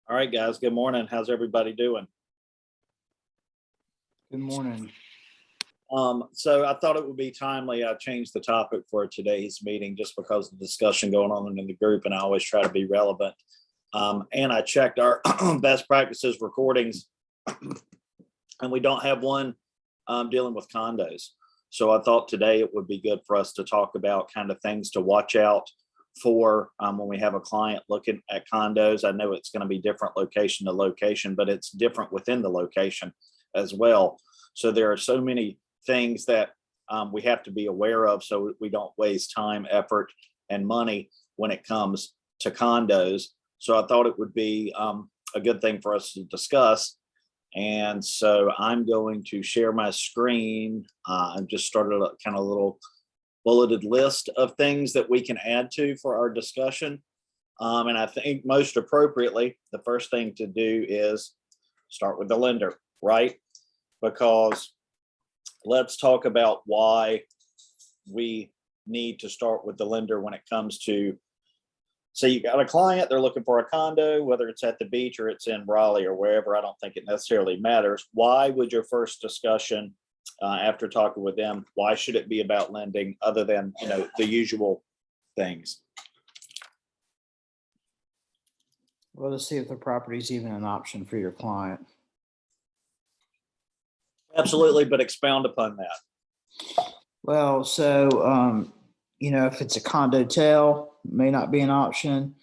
All right, guys. Good morning. How's everybody doing? Good morning. So I thought it would be timely. I changed the topic for today's meeting just because of the discussion going on in the group, and I always try to be relevant. And I checked our best practices recordings, and we don't have one dealing with condos. So I thought today it would be good for us to talk about kind of things to watch out for when we have a client looking at condos. I know it's going to be different location to location, but it's different within the location as well. So there are so many things that we have to be aware of so we don't waste time, effort, and money when it comes to condos. So I thought it would be a good thing for us to discuss. And so I'm going to share my screen. I've just started a kind of little bulleted list of things that we can add to for our discussion. And I think most appropriately, the first thing to do is start with the lender, right? Because let's talk about why we need to start with the lender when it comes to, say you got a client, they're looking for a condo, whether it's at the beach or it's in Raleigh or wherever. I don't think it necessarily matters. Why would your first discussion after talking with them, why should it be about lending other than, the usual things? Well, to see if the property is even an option for your client. Absolutely, but expound upon that. Well, so, if it's a condo may not be an option.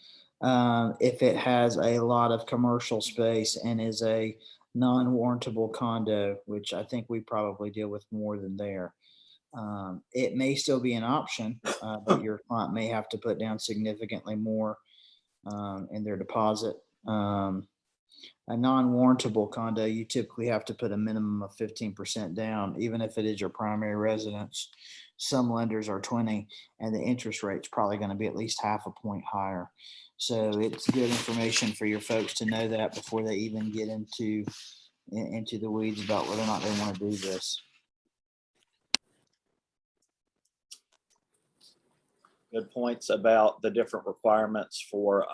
If it has a lot of commercial space and is a non-warrantable condo, which I think we probably deal with more than there. It may still be an option, but your client may have to put down significantly more in their deposit. A non-warrantable condo, you typically have to put a minimum of 15% down, even if it is your primary residence. Some lenders are 20, and the interest rate's probably going to be at least half a point higher. So it's good information for your folks to know that before they even get into the weeds about whether or not they want to do this. Good points about the different requirements for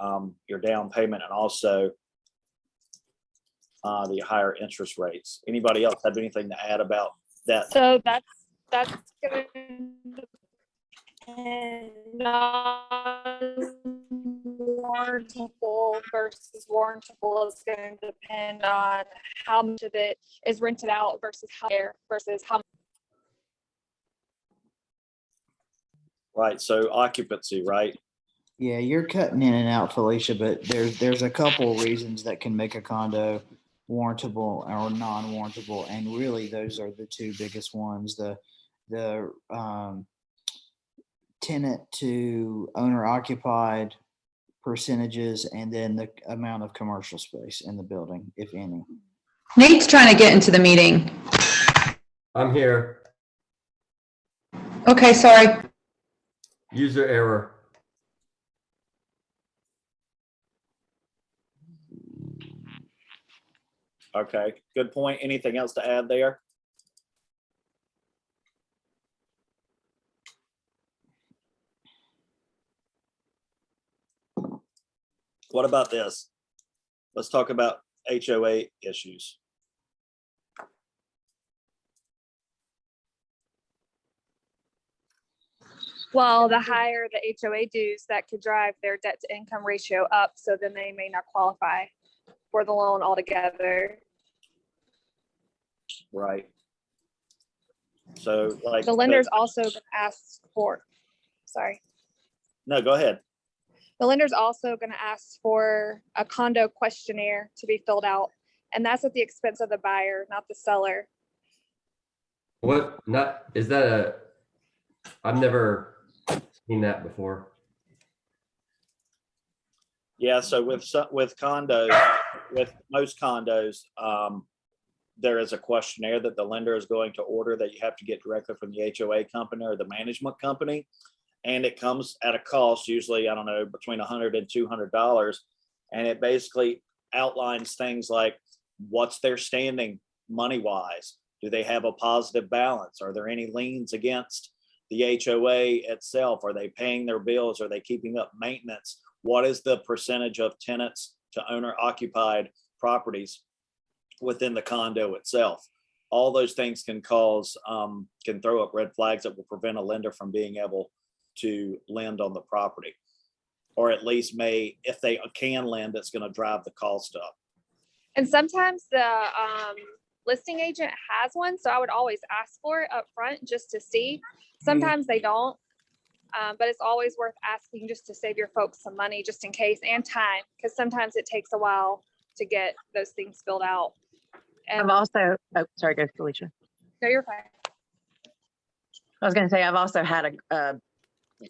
your down payment and also the higher interest rates. Anybody else have anything to add about that? So that's going to depend on warrantable versus warrantable is going to depend on how much of it is rented out versus how much. Right. So occupancy, right? Yeah, you're cutting in and out, Felicia, but there's a couple reasons that can make a condo warrantable or non-warrantable, and really those are the two biggest ones: the tenant to owner occupied percentages, and then the amount of commercial space in the building, if any. Nate's trying to get into the meeting. I'm here. Okay, sorry. User error. Okay, good point. Anything else to add there? What about this? Let's talk about HOA issues. Well, the higher the HOA dues, that could drive their debt to income ratio up, so then they may not qualify for the loan altogether. Right. So like The lender's also going to ask for, no, go ahead. The lender's also going to ask for a condo questionnaire to be filled out, and that's at the expense of the buyer, not the seller. What? Not is that a? I've never seen that before. Yeah. So with condos, with most condos, there is a questionnaire that the lender is going to order that you have to get directly from the HOA company or the management company. And it comes at a cost, usually, I don't know, between $100 and $200. And it basically outlines things like what's their standing money wise? Do they have a positive balance? Are there any liens against the HOA itself? Are they paying their bills? Are they keeping up maintenance? What is the percentage of tenants to owner occupied properties within the condo itself. All those things can cause, can throw up red flags that will prevent a lender from being able to lend on the property. Or at least may, if they can lend, it's going to drive the cost up. And sometimes the listing agent has one, so I would always ask for it up front just to see. Sometimes they don't, but it's always worth asking just to save your folks some money, just in case, and time, because sometimes it takes a while to get those things filled out. I've And also, oh, sorry, go Felicia. no, you're fine. I was gonna say, I've also had a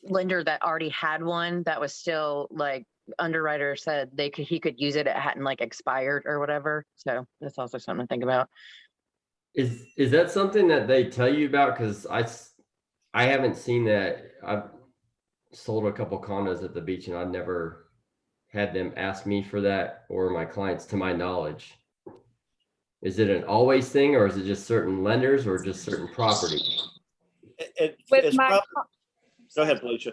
lender that already had one that was still like underwriter said he could use it. It hadn't like expired or whatever. So that's also something to think about. Is that something that they tell you about? Because I haven't seen that. I've sold a couple condos at the beach and I've never had them ask me for that or my clients, to my knowledge. Is it an always thing, or is it just certain lenders or just certain properties? With my Go ahead, Felicia.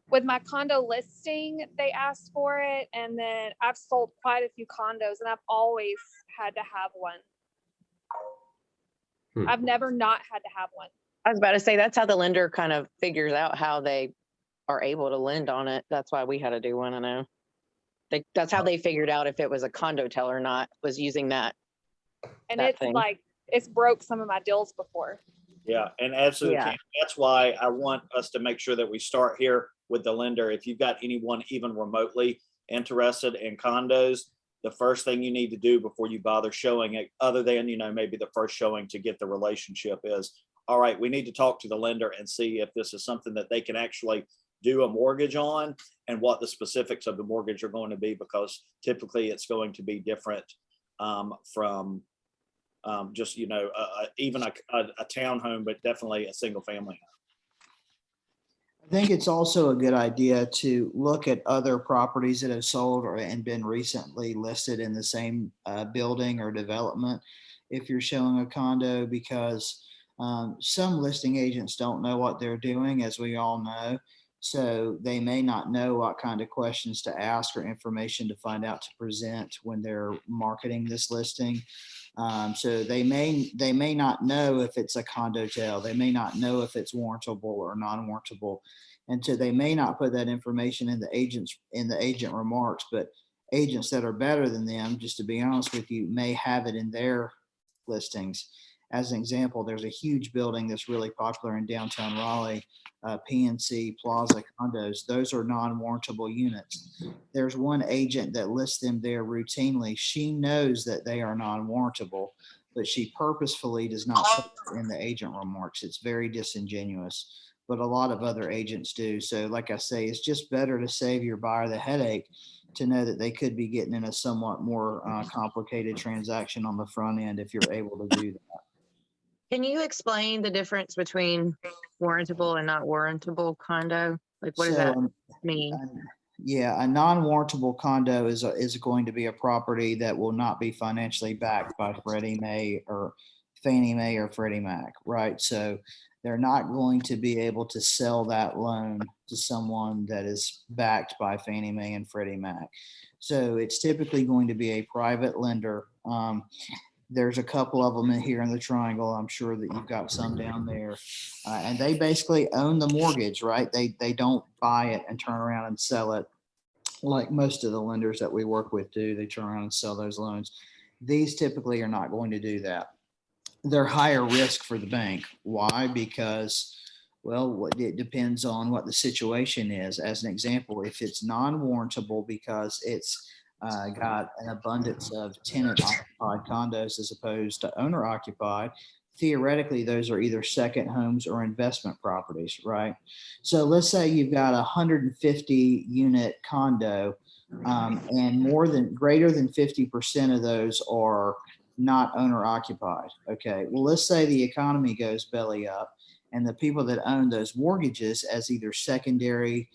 with my condo listing, they asked for it, and then I've sold quite a few condos, and I've always had to have one. I've never not had to have one. I was about to say, that's how the lender kind of figures out how they are able to lend on it. That's why we had to do one. I know. That's how they figured out if it was a condo tel or not, was using that. And That it's thing. like, it's broke some of my deals before. Yeah, and absolutely. Yeah. Can. That's why I want us to make sure that we start here with the lender. If you've got anyone even remotely interested in condos, the first thing you need to do before you bother showing it, other than, maybe the first showing to get the relationship, is, all right, we need to talk to the lender and see if this is something that they can actually do a mortgage on, and what the specifics of the mortgage are going to be, because typically it's going to be different from just, even a townhome, but definitely a single family home. I think it's also a good idea to look at other properties that have sold and been recently listed in the same building or development if you're showing a condo, because some listing agents don't know what they're doing, as we all know. So they may not know what kind of questions to ask or information to find out to present when they're marketing this listing. So they may not know if it's a condo tel. They may not know if it's warrantable or non-warrantable. And so they may not put that information in the agent remarks, but agents that are better than them, just to be honest with you, may have it in their listings. As an example, there's a huge building that's really popular in downtown Raleigh, PNC Plaza condos. Those are non-warrantable units. There's one agent that lists them there routinely. She knows that they are non-warrantable, but she purposefully does not put it in the agent remarks. It's very disingenuous, but a lot of other agents do. So like I say, it's just better to save your buyer the headache to know that they could be getting in a somewhat more complicated transaction on the front end if you're able to do that. Can you explain the difference between warrantable and not warrantable condo? Like, what does that mean? Yeah, a non-warrantable condo is going to be a property that will not be financially backed by Fannie Mae or Freddie Mac, right? So they're not going to be able to sell that loan to someone that is backed by Fannie Mae and Freddie Mac. So it's typically going to be a private lender. There's a couple of them in here in the triangle. I'm sure that you've got some down there. And they basically own the mortgage, right? They don't buy it and turn around and sell it like most of the lenders that we work with do. They turn around and sell those loans. These typically are not going to do that. They're higher risk for the bank. Why? Because, well, it depends on what the situation is. As an example, if it's non-warrantable because it's got an abundance of tenant-occupied condos as opposed to owner-occupied, theoretically, those are either second homes or investment properties, right? So let's say you've got a 150-unit condo, and greater than 50% of those are not owner-occupied. Okay, well, let's say the economy goes belly up, and the people that own those mortgages as either secondary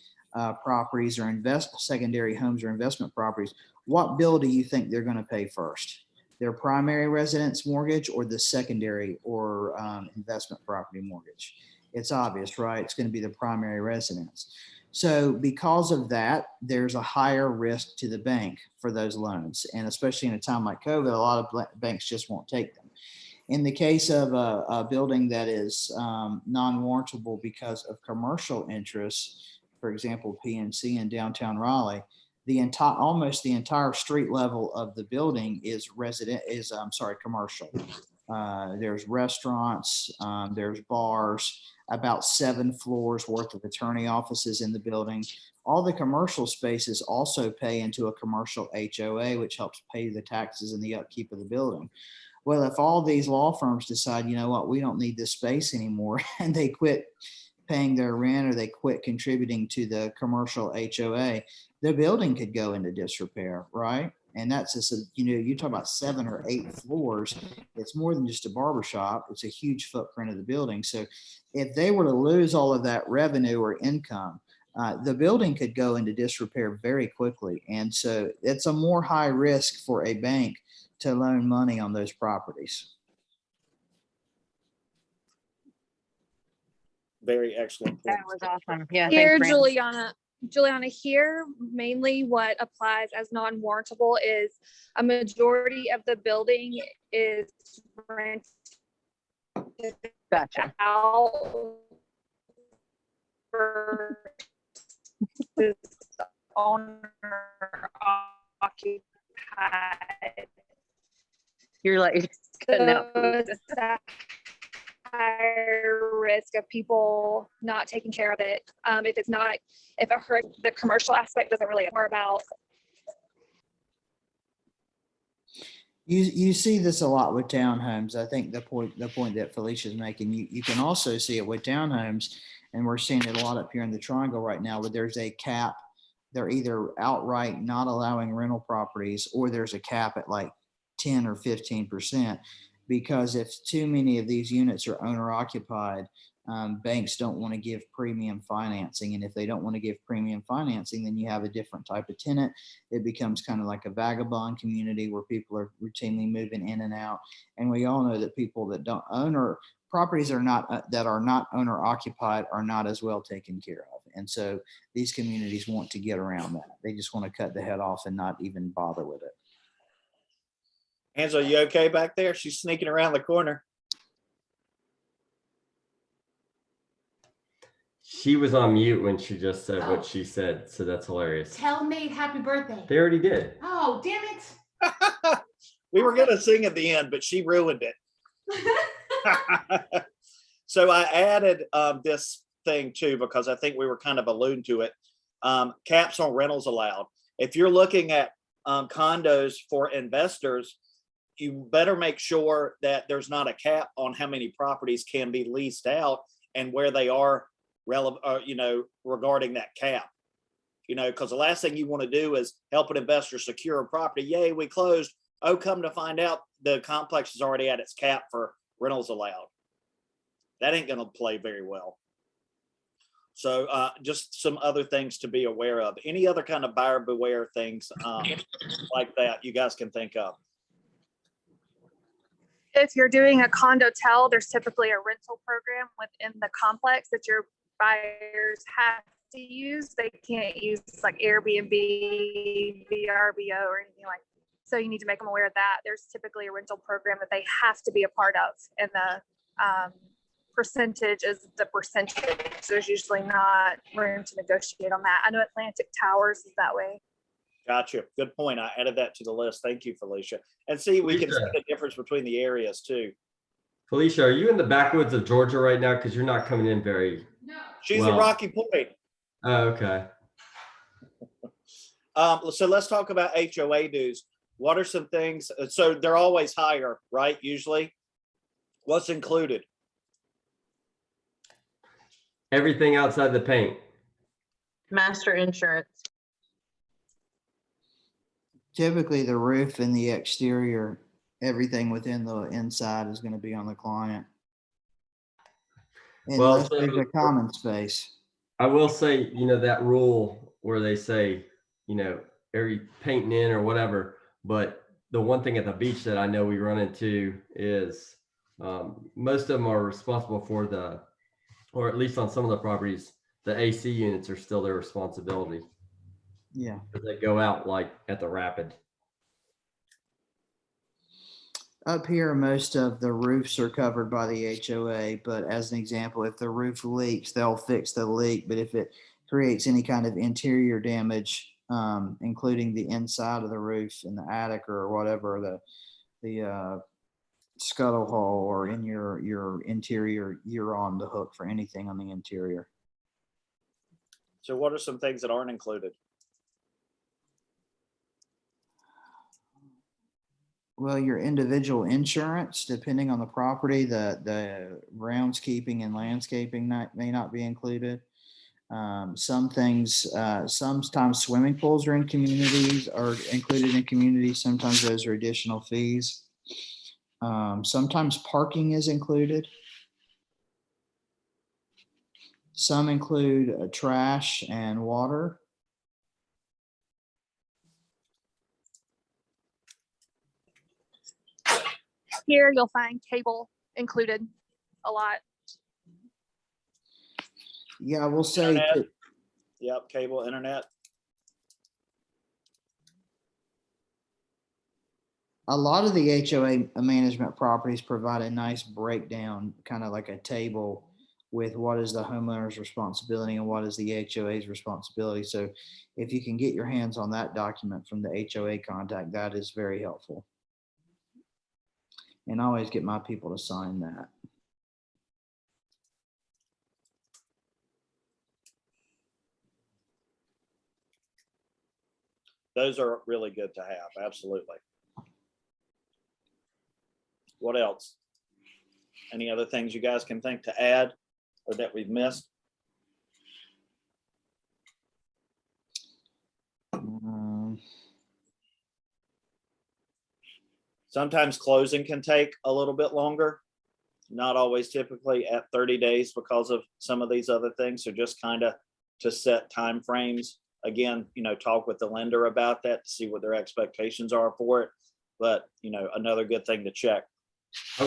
properties or secondary homes or investment properties, what bill do you think they're going to pay first? Their primary residence mortgage or the secondary or investment property mortgage? It's obvious, right? It's going to be the primary residence. So because of that, there's a higher risk to the bank for those loans. And especially in a time like COVID, a lot of banks just won't take them. In the case of a building that is non-warrantable because of commercial interests, for example, PNC in downtown Raleigh, almost the entire street level of the building is commercial. There's restaurants, there's bars, about 7 floors worth of attorney offices in the building. All the commercial spaces also pay into a commercial HOA, which helps pay the taxes and the upkeep of the building. Well, if all these law firms decide, you know what, we don't need this space anymore, and they quit paying their rent or they quit contributing to the commercial HOA, the building could go into disrepair, right? And that's just, you talk about 7 or 8 floors. It's more than just a barber shop. It's a huge footprint of the building. So if they were to lose all of that revenue or income, the building could go into disrepair very quickly. And so it's a more high risk for a bank to loan money on those properties. Very excellent. That point. was awesome. Yeah. Here, Thanks, Brandon. Juliana, here, mainly what applies as non-warrantable is a majority of the building is rented Gotcha. out versus owner occupied. You're like cutting out. So it's a higher risk of people not taking care of it. If it hurt, the commercial aspect doesn't really more about. You see this a lot with townhomes. I think the point that Felicia's making, you can also see it with townhomes, and we're seeing it a lot up here in the Triangle right now, where there's a cap. They're either outright not allowing rental properties, or there's a cap at like 10 or 15%, because if too many of these units are owner occupied, banks don't want to give premium financing. And if they don't want to give premium financing, then you have a different type of tenant. It becomes kind of like a vagabond community where people are routinely moving in and out. And we all know that people that don't own or properties that are not owner occupied are not as well taken care of. And so these communities want to get around that. They just want to cut the head off and not even bother with it. Angela, you okay back there? She's sneaking around the corner. She was on mute when she just said what she said, so that's hilarious. Tell Nate happy birthday. They already did. Oh, damn it. We were going to sing at the end, but she ruined it. So I added this thing too, because I think we were kind of alluding to it. Caps on rentals allowed. If you're looking at condos for investors, you better make sure that there's not a cap on how many properties can be leased out and where they are relevant, regarding that cap. Because the last thing you want to do is help an investor secure a property. Yay, we closed. Oh, come to find out the complex is already at its cap for rentals allowed. That ain't going to play very well. So just some other things to be aware of. Any other kind of buyer beware things like that you guys can think of? If you're doing a condo tell, there's typically a rental program within the complex that your buyers have to use. They can't use like Airbnb, VRBO, or anything like that. So you need to make them aware of that. There's typically a rental program that they have to be a part of, and the percentage is the percentage. There's usually not room to negotiate on that. I know Atlantic Towers is that way. Gotcha. Good point. I added that to the list. Thank you, Felicia. And see, we can see the difference between the areas too. Felicia, are you in the backwoods of Georgia right now? Because you're not coming in very. No. She's a Rocky Point. Oh, okay. So let's talk about HOA dues. What are some things? So they're always higher, right? Usually. What's included? Everything outside the paint. Master insurance. Typically the roof and the exterior, everything within the inside is going to be on the client. Well, Unless there's a common space. I will say, that rule where they say, every painting in or whatever, but the one thing at the beach that I know we run into is most of them are responsible for or at least on some of the properties, the AC units are still their responsibility. Yeah. 'Cause they go out like at the rapid. Up here, most of the roofs are covered by the HOA, but as an example, if the roof leaks, they'll fix the leak. But if it creates any kind of interior damage, including the inside of the roof in the attic or whatever, the scuttle hole or in your interior, you're on the hook for anything on the interior. So what are some things that aren't included? Well, your individual insurance, depending on the property, the groundskeeping and landscaping may not be included. Some things, sometimes swimming pools are included in communities. Sometimes those are additional fees. Sometimes parking is included. Some include trash and water. Here you'll find cable included a lot. Yeah, I will say Internet. that Yep, cable, internet. a lot of the HOA management properties provide a nice breakdown, kind of like a table with what is the homeowner's responsibility and what is the HOA's responsibility. So if you can get your hands on that document from the HOA contact, that is very helpful. And I always get my people to sign that. Those are really good to have. Absolutely. What else? Any other things you guys can think to add or that we've missed? Sometimes closing can take a little bit longer, not always typically at 30 days because of some of these other things. So just kind of to set timeframes. Again, talk with the lender about that to see what their expectations are for it. But, another good thing to check. I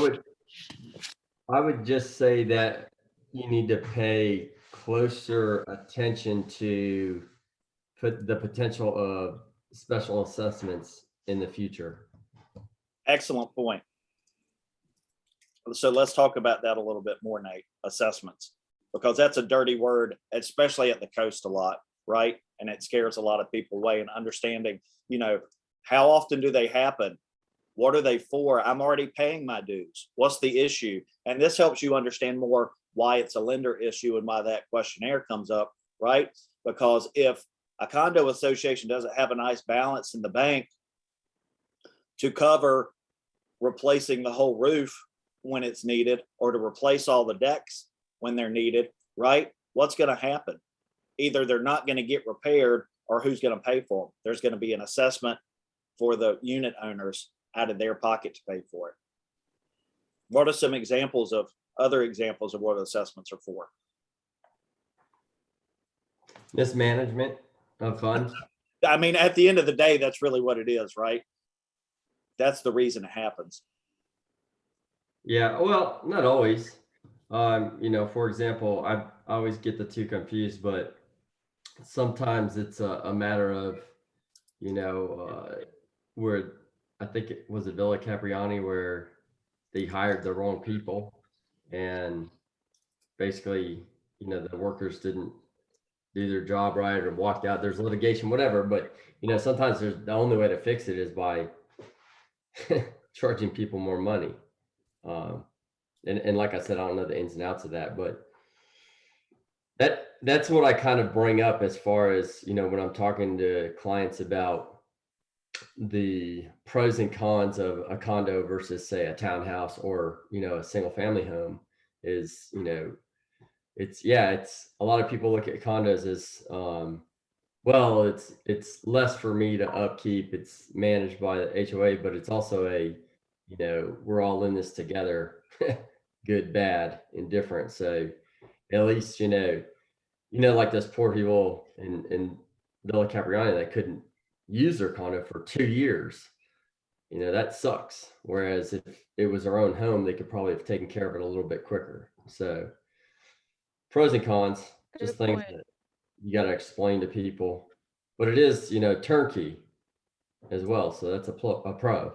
would just say that you need to pay closer attention to put the potential of special assessments in the future. Excellent point. So let's talk about that a little bit more, Nate. Assessments, because that's a dirty word, especially at the coast a lot, right? And it scares a lot of people away. And understanding, how often do they happen? What are they for? I'm already paying my dues. What's the issue? And this helps you understand more why it's a lender issue and why that questionnaire comes up, right? Because if a condo association doesn't have a nice balance in the bank to cover replacing the whole roof when it's needed, or to replace all the decks when they're needed, right? What's going to happen? Either they're not going to get repaired, or who's going to pay for them? There's going to be an assessment for the unit owners out of their pocket to pay for it. What are some other examples of what assessments are for? Mismanagement of funds. I mean, at the end of the day, that's really what it is, right? That's the reason it happens. Yeah, well, not always. For example, I always get the two confused, but sometimes it's a matter of, where I think it was a Villa Capriani where they hired the wrong people, and basically, the workers didn't do their job right or walked out. There's litigation, whatever. But sometimes the only way to fix it is by charging people more money. And like I said, I don't know the ins and outs of that, but that's what I kind of bring up as far as, when I'm talking to clients about the pros and cons of a condo versus, say, a townhouse or, a single family home is, it's a lot of people look at condos as, well, it's less for me to upkeep. It's managed by the HOA, but it's also we're all in this together, good, bad, indifferent. So at least, like those poor people in Villa Capriani that couldn't use their condo for 2 years, that sucks. Whereas if it was their own home, they could probably have taken care of it a little bit quicker. So pros and cons, just Good things point. that you got to explain to people. But it is, turnkey as well. So that's a pro.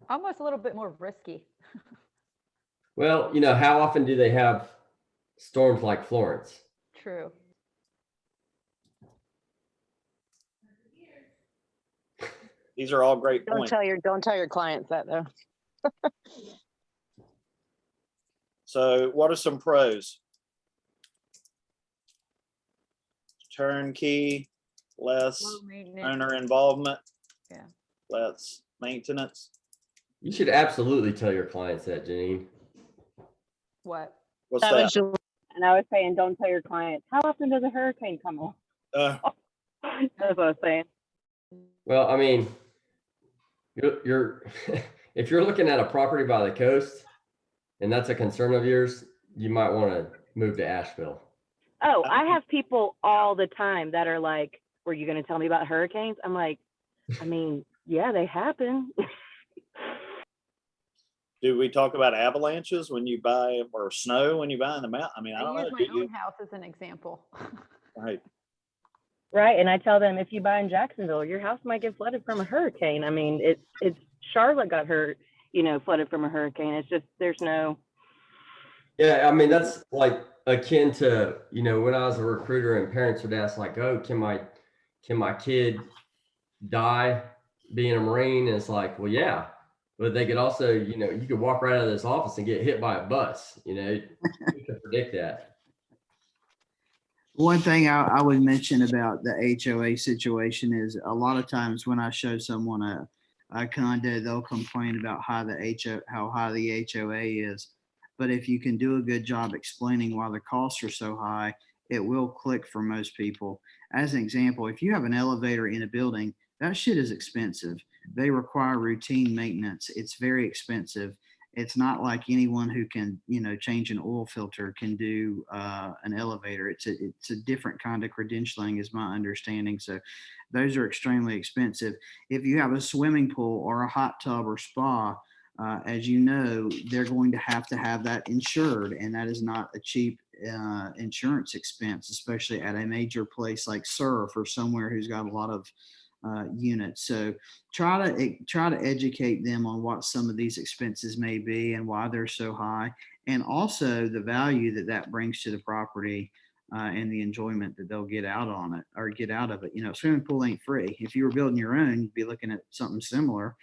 Almost a little bit more risky. Well, how often do they have storms like Florence? True. These are all great Don't points. don't tell your clients that though. So what are some pros? Turnkey, less Low maintenance. owner involvement. Yeah. Less maintenance. You should absolutely tell your clients that, Janine. What? What's That that? was Julie. And I was saying, don't tell your clients, how often does a hurricane come along? That's what I was saying. Well, I mean, you're if you're looking at a property by the coast and that's a concern of yours, you might want to move to Asheville. Oh, I have people all the time that are like, were you going to tell me about hurricanes? I'm like, I mean, yeah, they happen. Do we talk about avalanches when you buy, or snow when you buy in the mountain? I mean, I I don't know. use Do my you? own house as an example. Right. Right. And I tell them, if you buy in Jacksonville, your house might get flooded from a hurricane. I mean, it's Charlotte got hurt, flooded from a hurricane. It's just, there's no. Yeah, I mean, that's like akin to, when I was a recruiter and parents would ask like, oh, can my kid die being a Marine? And it's like, well, yeah, but they could also, you could walk right out of this office and get hit by a bus, you can predict that. One thing I would mention about the HOA situation is a lot of times when I show someone a condo, they'll complain about how high the HOA is. But if you can do a good job explaining why the costs are so high, it will click for most people. As an example, if you have an elevator in a building, that shit is expensive. They require routine maintenance. It's very expensive. It's not like anyone who can, change an oil filter can do an elevator. It's a different kind of credentialing is my understanding. So those are extremely expensive. If you have a swimming pool or a hot tub or spa, as you know, they're going to have that insured, and that is not a cheap insurance expense, especially at a major place like Surf or somewhere who's got a lot of units. So try to educate them on what some of these expenses may be and why they're so high, and also the value that brings to the property and the enjoyment that they'll get out on it or get out of it. Swimming pool ain't free. If you were building your own, you'd be looking at something similar.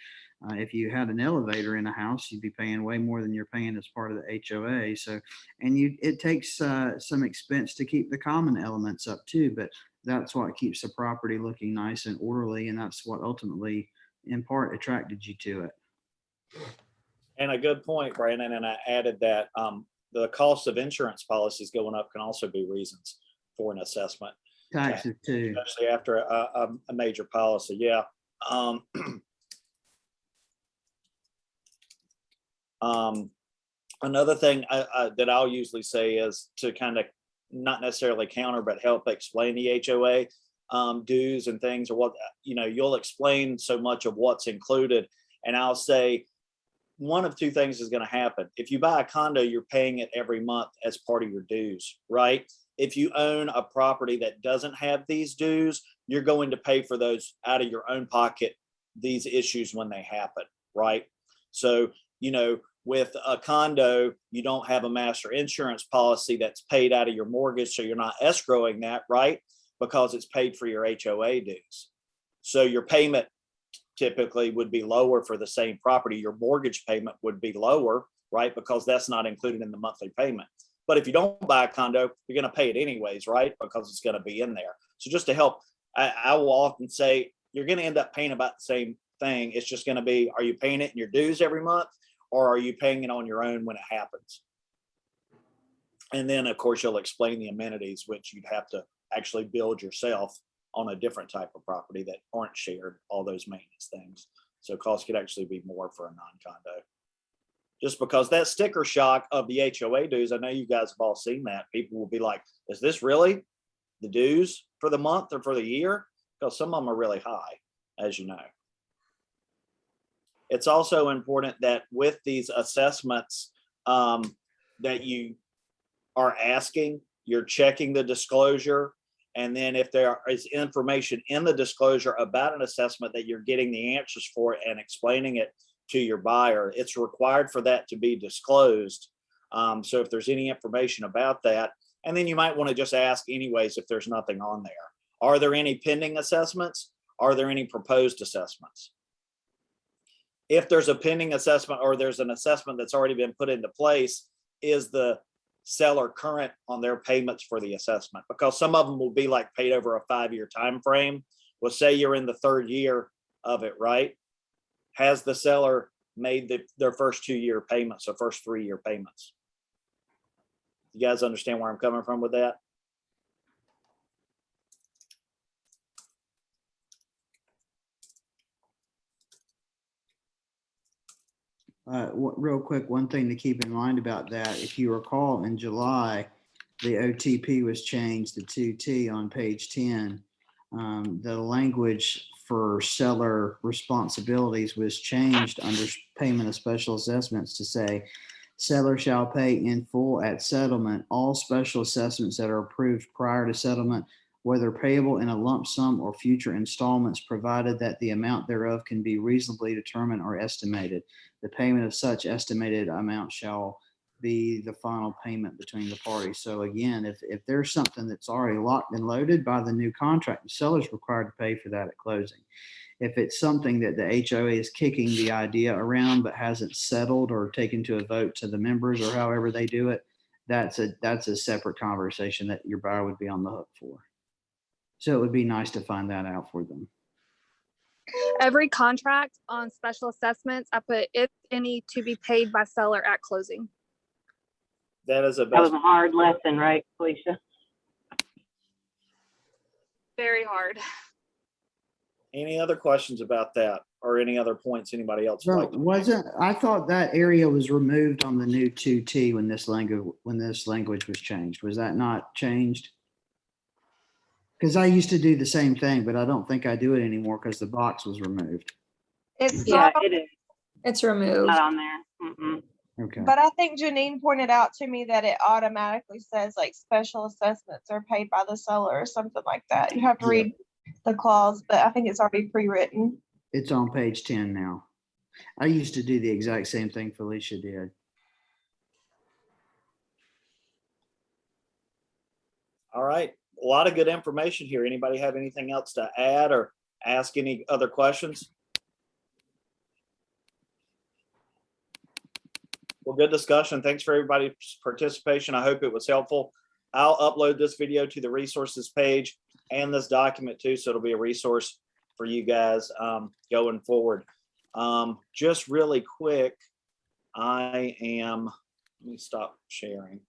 If you had an elevator in a house, you'd be paying way more than you're paying as part of the HOA. So, and it takes some expense to keep the common elements up too, but that's what keeps the property looking nice and orderly. And that's what ultimately, in part, attracted you to it. And a good point, Brandon. And I added that the cost of insurance policies going up can also be reasons for an assessment. Taxes too. Especially after a major policy. Yeah. Another thing that I'll usually say is to kind of not necessarily counter, but help explain the HOA dues and things, or what, you'll explain so much of what's included. And I'll say one of two things is going to happen. If you buy a condo, you're paying it every month as part of your dues, right? If you own a property that doesn't have these dues, you're going to pay for those out of your own pocket, these issues when they happen, right? So, with a condo, you don't have a master insurance policy that's paid out of your mortgage, so you're not escrowing that, right? Because it's paid for your HOA dues. So your payment typically would be lower for the same property. Your mortgage payment would be lower, right? Because that's not included in the monthly payment. But if you don't buy a condo, you're going to pay it anyways, right? Because it's going to be in there. So just to help, I will often say you're going to end up paying about the same thing. It's just going to be, are you paying it in your dues every month, or are you paying it on your own when it happens? And then, of course, you'll explain the amenities, which you'd have to actually build yourself on a different type of property that aren't shared, all those maintenance things. So costs could actually be more for a non-condo. Just because that sticker shock of the HOA dues, I know you guys have all seen that. People will be like, is this really the dues for the month or for the year? Because some of them are really high, as you know. It's also important that with these assessments that you are asking, you're checking the disclosure. And then if there is information in the disclosure about an assessment that you're getting the answers for and explaining it to your buyer, it's required for that to be disclosed. So if there's any information about that, and then you might want to just ask anyways if there's nothing on there. Are there any pending assessments? Are there any proposed assessments? If there's a pending assessment or there's an assessment that's already been put into place, is the seller current on their payments for the assessment? Because some of them will be like paid over a 5-year time frame. Well, say you're in the 3rd year of it, right? Has the seller made their first 2-year payments or first 3-year payments? You guys understand where I'm coming from with that? Real quick, one thing to keep in mind about that, if you recall in July, the OTP was changed to 2T on page 10. The language for seller responsibilities was changed under payment of special assessments to say, seller shall pay in full at settlement all special assessments that are approved prior to settlement, whether payable in a lump sum or future installments, provided that the amount thereof can be reasonably determined or estimated. The payment of such estimated amount shall be the final payment between the parties. So again, if there's something that's already locked and loaded by the new contract, the seller's required to pay for that at closing. If it's something that the HOA is kicking the idea around but hasn't settled or taken to a vote to the members or however they do it, that's a separate conversation that your buyer would be on the hook for. So it would be nice to find that out for them. Every contract on special assessments, I put if any to be paid by seller at closing. That is a That was best. a hard lesson, right, Felicia? Very hard. Any other questions about that or any other points anybody else would So like to make? I thought that area was removed on the new 2T when this language was changed. Was that not changed? Because I used to do the same thing, but I don't think I do it anymore because the box was removed. It's Yeah, not, it is it's removed. not on there. Mm-mm. Okay. But I think Janine pointed out to me that it automatically says like special assessments are paid by the seller or something like that. You have to Yeah. read the clause, but I think it's already pre-written. It's on page 10 now. I used to do the exact same thing Felicia did. All right, a lot of good information here. Anybody have anything else to add or ask any other questions? Well, good discussion. Thanks for everybody's participation. I hope it was helpful. I'll upload this video to the resources page and this document too, so it'll be a resource for you guys going forward. Just really quick, let me stop sharing.